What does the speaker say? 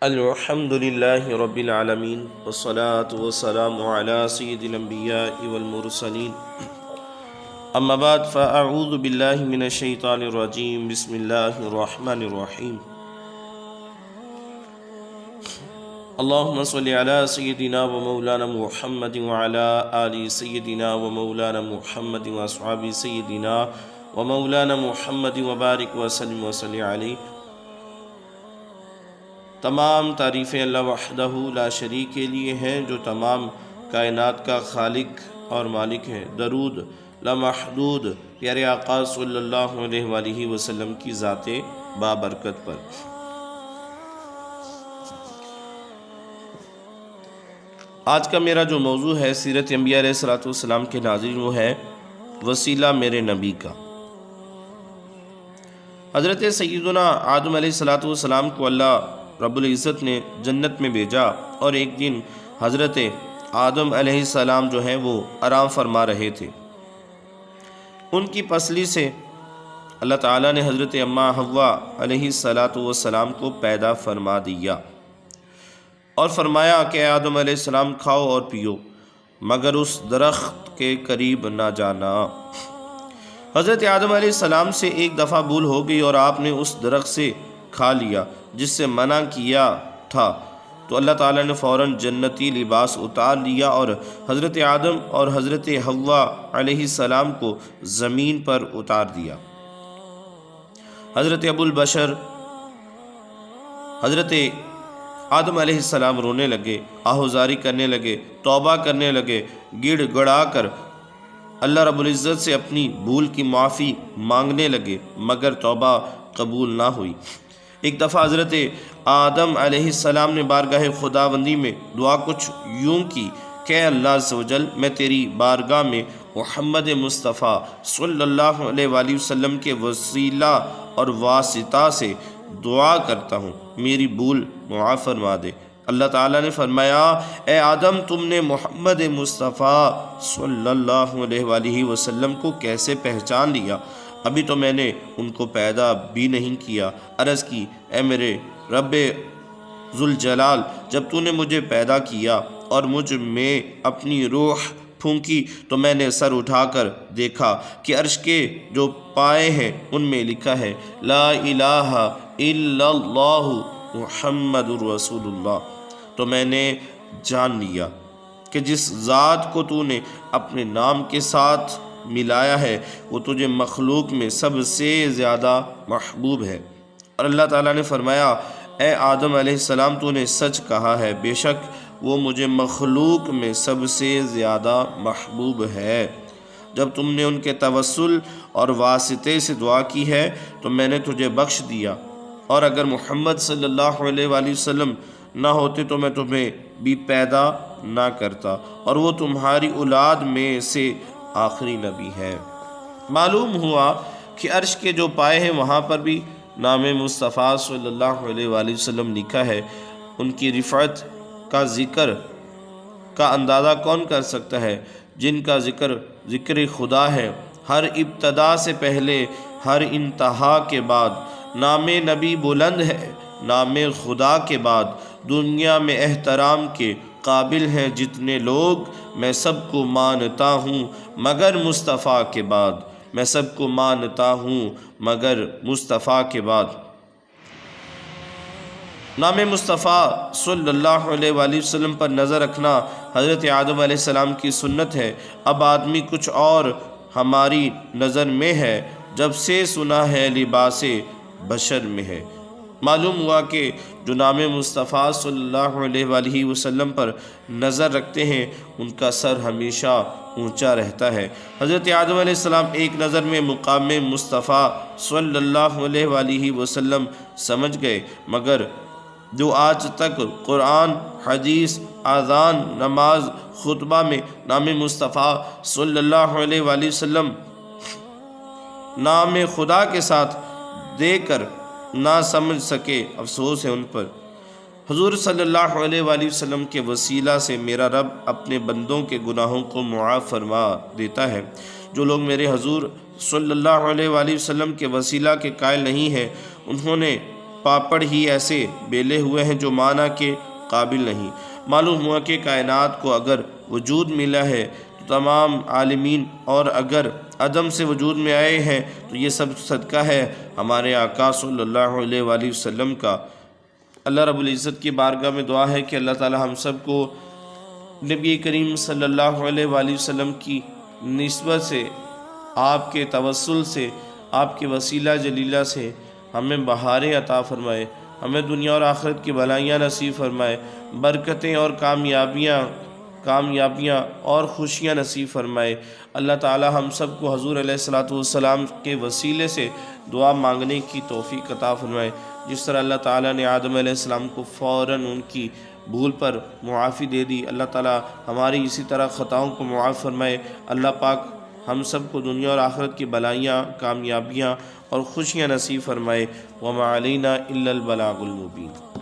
الحمد للہ رب العالمین والصلاة والسلام علی سید الانبیاء والمرسلین اما بعد فاعوذ باللہ من الشیطان الرجیم بسم اللہ الرحمن الرحیم اللہم صلی علی سیدنا و مولانا محمد وعلی آل سیدنا و مولانا محمد واصحاب سیدنا و مولانا محمد وبارک وسلم وصلی علیہ۔ تمام تعریفیں اللہ وحدہ لا شریک کے لیے ہیں جو تمام کائنات کا خالق اور مالک ہے۔ درود لامحدود پیارے آقا صلی اللہ علیہ وآلہ وسلم کی ذات بابرکت پر۔ آج کا میرا جو موضوع ہے سیرت انبیاء علیہ السلام کے ناظرین، وہ ہے وسیلہ میرے نبی کا۔ حضرت سیدنا آدم علیہ السلام کو اللہ رب العزت نے جنت میں بھیجا، اور ایک دن حضرت آدم علیہ السلام جو ہیں وہ آرام فرما رہے تھے۔ ان کی پسلی سے اللہ تعالیٰ نے حضرت اماں حوا علیہ السلام کو پیدا فرما دیا اور فرمایا کہ اے آدم علیہ السلام کھاؤ اور پیو، مگر اس درخت کے قریب نہ جانا۔ حضرت آدم علیہ السلام سے ایک دفعہ بھول ہو گئی اور آپ نے اس درخت سے کھا لیا جس سے منع کیا تھا، تو اللہ تعالیٰ نے فوراً جنتی لباس اتار لیا اور حضرت آدم اور حضرت حوا علیہ السلام کو زمین پر اتار دیا۔ حضرت ابو البشر حضرت آدم علیہ السلام رونے لگے، آہوزاری کرنے لگے، توبہ کرنے لگے، گڑ گڑا کر اللہ رب العزت سے اپنی بھول کی معافی مانگنے لگے، مگر توبہ قبول نہ ہوئی۔ ایک دفعہ حضرت آدم علیہ السلام نے بارگاہ خداوندی میں دعا کچھ یوں کی کہ اے اللہ عز و جل، میں تیری بارگاہ میں محمد مصطفیٰ صلی اللہ علیہ وآلہ وسلم کے وسیلہ اور واسطہ سے دعا کرتا ہوں، میری بھول معاف فرما دے۔ اللہ تعالیٰ نے فرمایا اے آدم، تم نے محمد مصطفیٰ صلی اللہ علیہ وآلہ وسلم کو کیسے پہچان لیا؟ ابھی تو میں نے ان کو پیدا بھی نہیں کیا۔ عرض کی اے میرے رب ذوالجلال، جب تو نے مجھے پیدا کیا اور مجھ میں اپنی روح پھونکی تو میں نے سر اٹھا کر دیکھا کہ عرش کے جو پائے ہیں ان میں لکھا ہے لا الہ الا اللہ محمد رسول اللہ۔ تو میں نے جان لیا کہ جس ذات کو تو نے اپنے نام کے ساتھ ملایا ہے وہ تجھے مخلوق میں سب سے زیادہ محبوب ہے۔ اور اللہ تعالیٰ نے فرمایا اے آدم علیہ السلام، تو نے سچ کہا ہے، بے شک وہ مجھے مخلوق میں سب سے زیادہ محبوب ہے۔ جب تم نے ان کے توسل اور واسطے سے دعا کی ہے تو میں نے تجھے بخش دیا، اور اگر محمد صلی اللہ علیہ وآلہ وسلم نہ ہوتے تو میں تمہیں بھی پیدا نہ کرتا، اور وہ تمہاری اولاد میں سے آخری نبی ہے۔ معلوم ہوا کہ عرش کے جو پائے ہیں وہاں پر بھی نام مصطفیٰ صلی اللہ علیہ وآلہ وسلم لکھا ہے۔ ان کی رفعت کا ذکر کا اندازہ کون کر سکتا ہے؟ جن کا ذکر خدا ہے، ہر ابتدا سے پہلے، ہر انتہا کے بعد۔ نام نبی بلند ہے، نام خدا کے بعد۔ دنیا میں احترام کے قابل ہیں جتنے لوگ، میں سب کو مانتا ہوں مگر مصطفیٰ کے بعد، میں سب کو مانتا ہوں مگر مصطفیٰ کے بعد۔ نام مصطفیٰ صلی اللہ علیہ وآلہ وسلم پر نظر رکھنا حضرت آدم علیہ السلام کی سنت ہے۔ اب آدمی کچھ اور ہماری نظر میں ہے، جب سے سنا ہے لباس بشر میں ہے۔ معلوم ہوا کہ جو نام مصطفیٰ صلی اللہ علیہ وآلہ وسلم پر نظر رکھتے ہیں ان کا سر ہمیشہ اونچا رہتا ہے۔ حضرت آدم علیہ السلام ایک نظر میں مقام مصطفیٰ صلی اللہ علیہ وآلہ وسلم سمجھ گئے، مگر جو آج تک قرآن، حدیث، اذان، نماز، خطبہ میں نام مصطفیٰ صلی اللہ علیہ وآلہ وسلم نام خدا کے ساتھ دے کر نہ سمجھ سکے، افسوس ہے ان پر۔ حضور صلی اللہ علیہ وآلہ وسلم کے وسیلہ سے میرا رب اپنے بندوں کے گناہوں کو معاف فرما دیتا ہے۔ جو لوگ میرے حضور صلی اللہ علیہ وآلہ وسلم کے وسیلہ کے قائل نہیں ہیں، انہوں نے پاپڑ ہی ایسے بیلے ہوئے ہیں جو معنی کے قابل نہیں۔ معلوم ہوا کہ کائنات کو اگر وجود ملا ہے تو تمام عالمین اور اگر عدم سے وجود میں آئے ہیں تو یہ سب صدقہ ہے ہمارے آقا صلی اللہ علیہ وآلہ وسلم کا۔ اللہ رب العزت کی بارگاہ میں دعا ہے کہ اللہ تعالی ہم سب کو نبی کریم صلی اللہ علیہ وآلہ وسلم کی نسبت سے، آپ کے توسل سے، آپ کے وسیلہ جلیلہ سے ہمیں بہاریں عطا فرمائے، ہمیں دنیا اور آخرت کی بھلائیاں نصیب فرمائے، برکتیں اور کامیابیاں اور خوشیاں نصیب فرمائے۔ اللہ تعالی ہم سب کو حضور علیہ الصلوۃ والسلام کے وسیلے سے دعا مانگنے کی توفیق عطا فرمائے۔ جس طرح اللہ تعالیٰ نے آدم علیہ السلام کو فوراً ان کی بھول پر معافی دے دی، اللہ تعالیٰ ہماری اسی طرح خطاؤں کو معاف فرمائے۔ اللہ پاک ہم سب کو دنیا اور آخرت کی بھلائیاں، کامیابیاں اور خوشیاں نصیب فرمائے۔ وما علینا الا البلاغ المبین۔